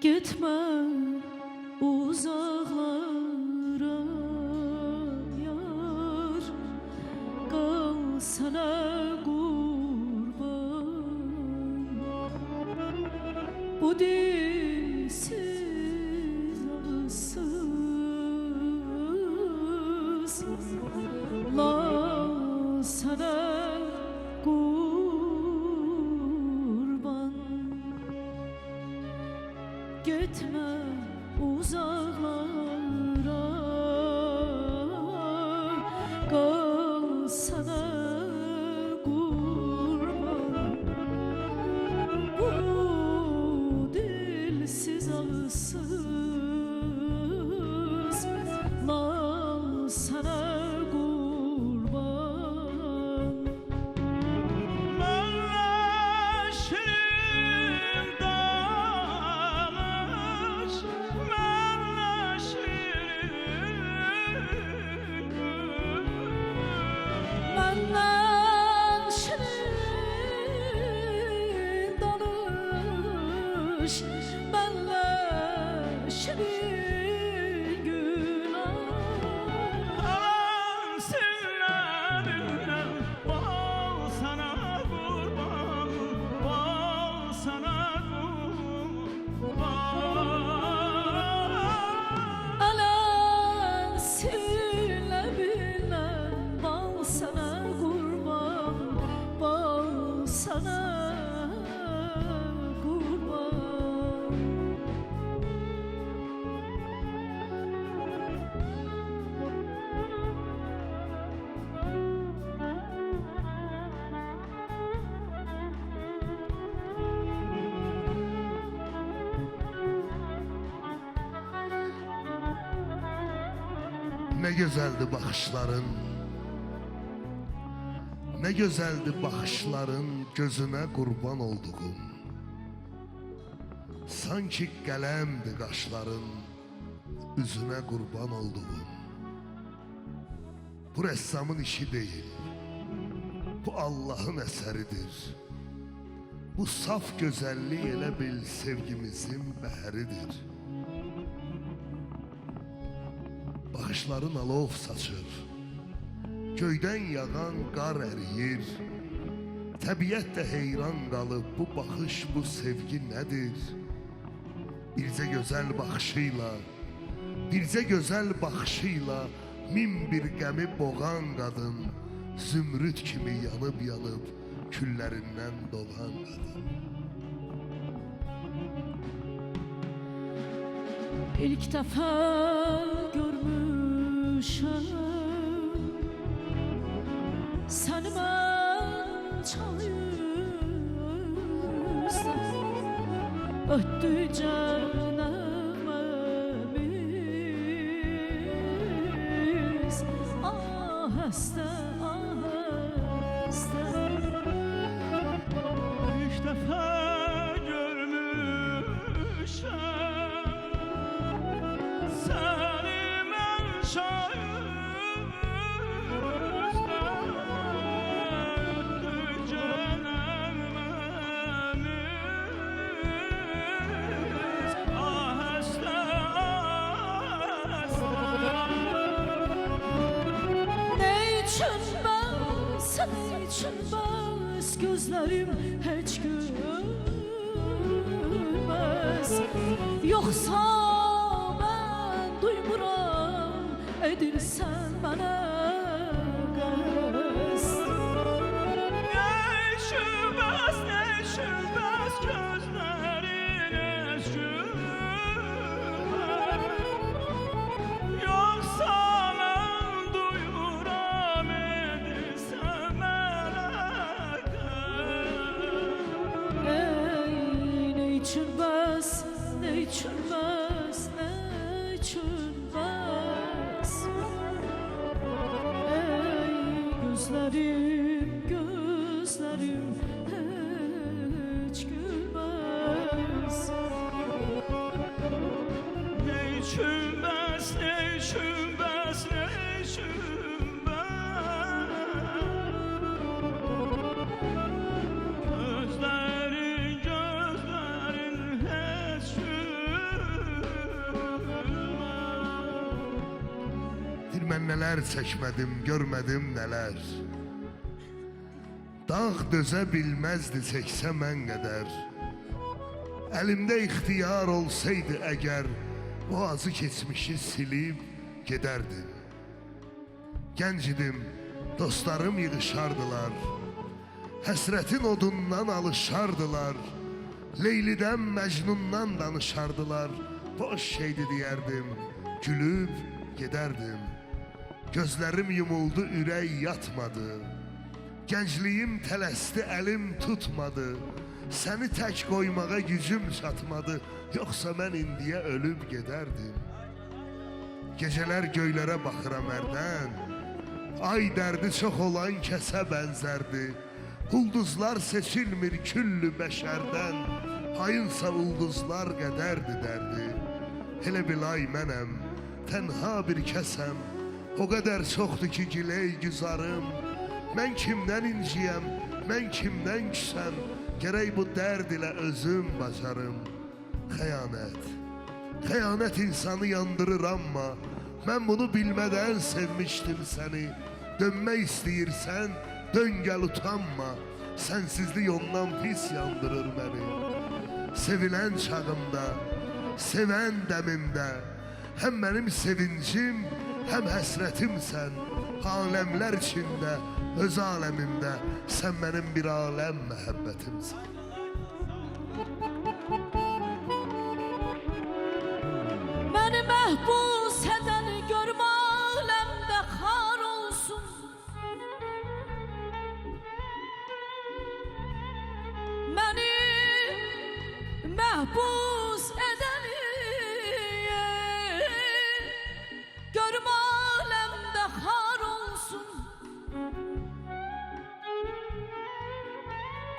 Gitme uzaklara yar, kal sana kurban. Bu dilsiz ağızsız la sana kurban. Gitme uzaklara, kal sana kurban. Bu dilsiz ağızsız la sana kurban. Benden şirin danış, benle şirin günah. Alan sinirlerinden bal sana kurban, bal sana kurban. Alan sinirlerinden bal sana kurban, bal sana kurban. Ne güzeldi bakışların, ne güzeldi bakışların, gözüne kurban olduğum. Sanki kalemdi kaşların, üzüne kurban olduğum. Bu ressamın işi değil, bu Allah'ın eseridir. Bu saf güzelliği elə bil sevgimizin bəhəridir. Bakışların alov saçır, göydən yağan qar əriyir. Təbiət də heyran qalıb, bu baxış, bu sevgi nədir? Bircə gözəl baxışıyla, bircə gözəl baxışıyla min bir qəmi boğan qadın, zümrüt kimi yanıb yanıb küllərindən dolan qadın. İlk defa görmüşüm seni ben çalıyorsam, öttü cenememiz aheste aheste. İlk defa görmüşüm seni ben şayüzden, öttü cenememiz aheste aheste. Ne için ben, sen için ben, gözlerim hiç gülmez. Yoksa ben duymuram, edirsen bana qəst. Ne şübhəs, ne şübhəs gözlerin eşkülmez. Yoksa ben duyuram edirsen bana qəst. Ey ne için bəs, ne için bəs, ne için bəs. Ey gözlerim, gözlerim hiç gülmez. Ne çümbəs, ne çümbəs, ne çümbəs. Gözlerin, gözlerin heç Bir mən nələr çəkmədim, görmədim nələr. Dağ dözə bilməzdi çəksə mən qədər. Əlimdə ixtiyar olsaydı əgər, o acı keçmişi silib gedərdim. Gənc idim, dostlarım yığışardılar. Həsrətin odundan alışardılar. Leylidən, Məcnundan danışardılar. Boş şeydi deyərdim, gülüb gedərdim. Gözlərim yumuldu, ürək yatmadı. Gəncliyim tələsdi, əlim tutmadı. Səni tək qoymağa gücüm çatmadı. Yoxsa mən indiyə ölüb gedərdim. Gecələr göylərə baxıram ərdən. Ay dərdi çox olan kəsə bənzərdi. Ulduzlar seçilmir küllü bəşərdən. Ayınsa ulduzlar qədərdi dərdi. Elə bil ay mənəm, tənha bir kəsəm. O qədər çoxdur ki giley güzarım. Mən kimdən inciyəm, mən kimdən küsəm. Gərək bu dərd ilə özüm bacarım. Xəyanət, xəyanət insanı yandırır amma mən bunu bilmədən sevmişdim səni. Dönmək istəyirsən, dön gəl utanma. Sənsizlik ondan pis yandırır məni. Sevilən çağımda, sevən dəmimdə, həm mənim sevincim, həm həsrətimsən. Aləmlər içində, öz aləmimdə, sən mənim bir aləm məhəbbətimsən. Məni məhbus edəni görmə aləmdə xar olsun. Məni məhbus edəni görmə aləmdə xar olsun.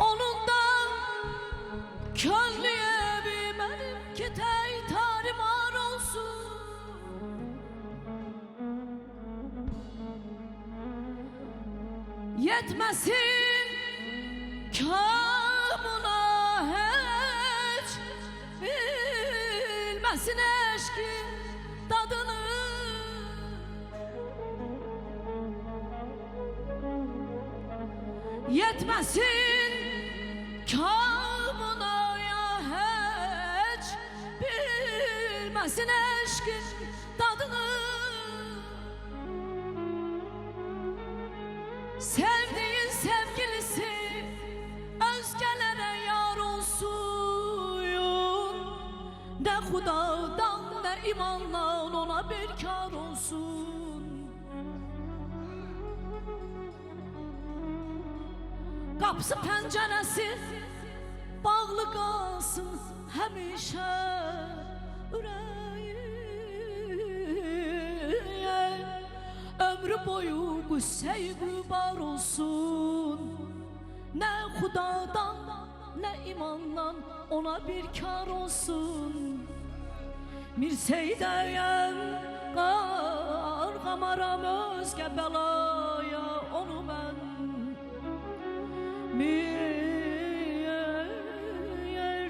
Onundan könlüye bir benimki tey tarimar olsun. Yetmesin kamına hiç, bilmesin eşkin tadını. Yetmesin kamına ya hiç, bilmesin eşkin tadını. Sevdiğin sevgilisi özgelere yar olsun. Ne Hudadan ne imandan ona bir kar olsun. Qapısı pəncərəsi bağlı qalsın həmişə ürəyə. Ömrü boyu qüssə-i qübar olsun. Nə Xudadan, nə imandan ona bir kar olsun. Mirsəydəyəm, qarğamaram özgə bəlaya onu mən.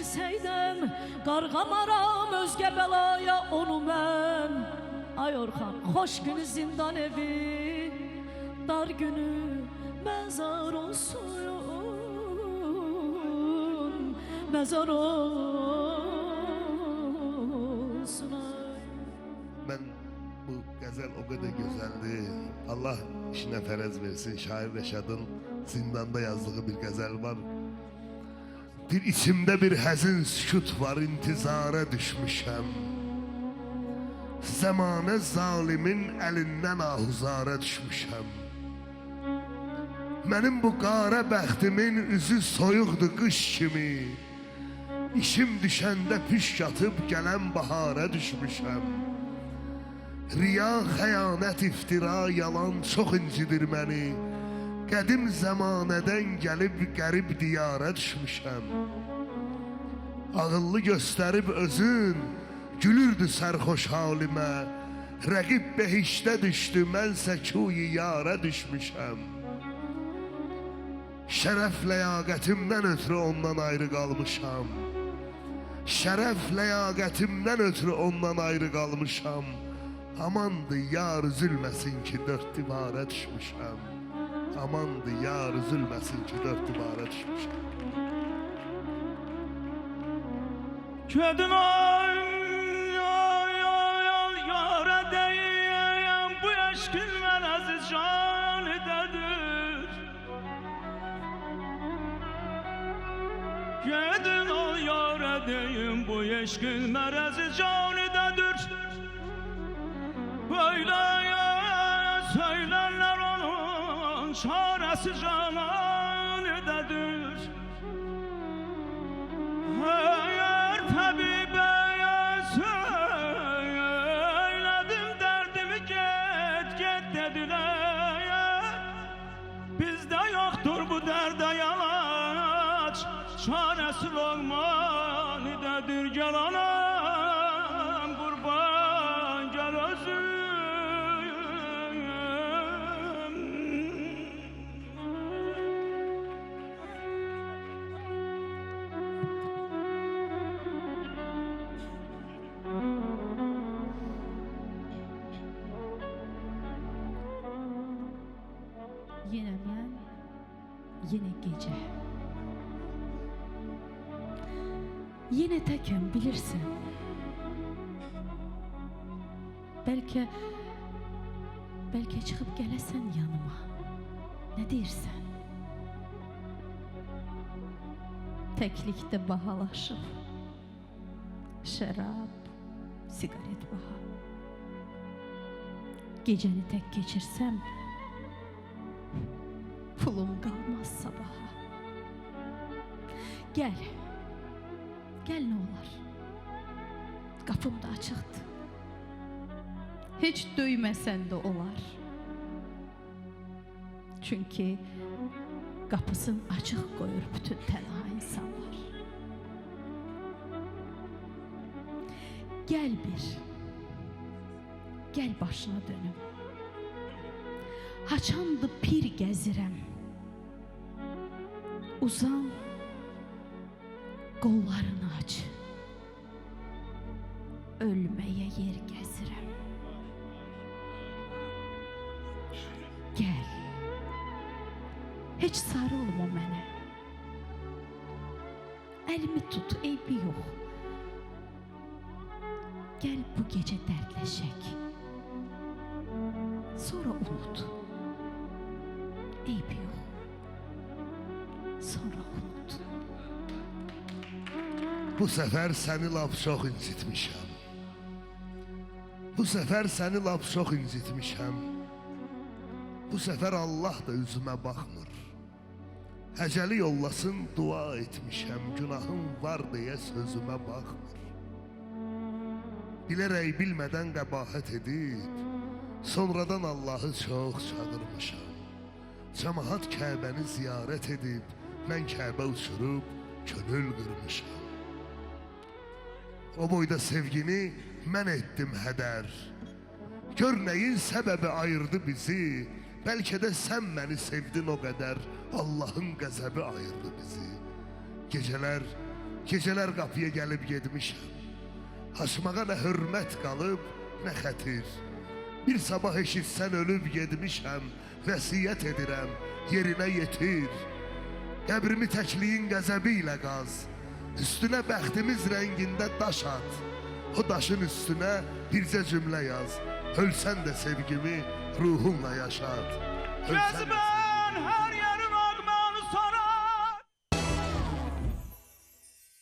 Mirsəydəm, qarğamaram özgə bəlaya onu mən. Ay Orxan, xoş günü zindan evi, dar günü məzar olsun, məzar olsun. Mən bu qəzəl o qədər gözəldir. Allah işinə fərəz versin. Şair Rəşadın zindanda yazdığı bir qəzəl var. Bir içimdə bir həzin sükut var, intizara düşmüşəm. Zəmanə zalimin əlindən ahuzara düşmüşəm. Mənim bu qara bəxtimin üzü soyuqdur qış kimi. İşim düşəndə püşk atıb gələn bahara düşmüşəm. Riya, xəyanət, iftira, yalan çox incidir məni. Qədim zəmanədən gəlib qərib diyara düşmüşəm. Ağıllı göstərib özün gülürdü sərxoş halimə. Rəqib behişdə düşdü, mənsə kuyi yara düşmüşəm. Şərəf ləyaqətimdən ötürü ondan ayrı qalmışam. Şərəf ləyaqətimdən ötürü ondan ayrı qalmışam. Amandı yar üzülmesin ki dört divara düşmüşəm. Amandı yar üzülmesin ki dört divara düşmüşəm. Kedin ay yara deyim, bu eşkin merezi canidedir. Kedin ay yara deyim, bu eşkin merezi canidedir. Böyle söylerler onun çaresi canidedir. Eğer tabibe söyledim derdimi get dediler. Bizde yoktur bu derde yalaç, çaresi lokmanidedir. Gel anam kurban gel özüm. Yine ben, yine gece. Yine tekim bilirsin. Belki çıkıp gelesen yanıma. Ne dersen? Teklikte bahalaşıp şarap, sigaret baha. Geceni tek geçirsem pulum kalmaz sabaha. Gel ne olar. Kapım da açıktı. Hiç düymesen de olar. Çünkü kapısını açık koyur bütün tenha insanlar. Gel başına dönüm. Haçandı pir gezirem. Uzan, kollarını aç. Ölmeye yer gezirem. Gel. Hiç sarılma mənə. Elimi tut, eybi yok. Gel bu gece dertleşek. Sonra unut. Eybi yok. Sonra unut. Bu sefer seni laf çok incitmişəm. Bu sefer seni laf çok incitmişəm. Bu sefer Allah da üzüme bakmır. Əcəli yollasın dua etmişəm. Günahım var diye sözüme bakmır. Bilərək bilmədən qəbahət edib, sonradan Allahı çox çağırmışam. Cəmaat Kəbəni ziyarət edib, mən Kəbə uçurub könül qırmışam. O boyda sevgini mən etdim hədər. Gör nəyin səbəbi ayırdı bizi. Bəlkə də sən məni sevdin o qədər. Allahın qəzəbi ayırdı bizi. Gecələr qapıya gəlib gedmişəm. Açmağa nə hörmət qalıb, nə xətir. Bir sabah eşitsən ölüb gedmişəm. Vəsiyyət edirəm, yerinə yetir. Qəbrimi təkliyin qəzəbi ilə qaz. Üstünə bəxtimiz rəngində daş at. O daşın üstünə bircə cümlə yaz. Ölsən də sevgimi ruhunla yaşat. Cezben her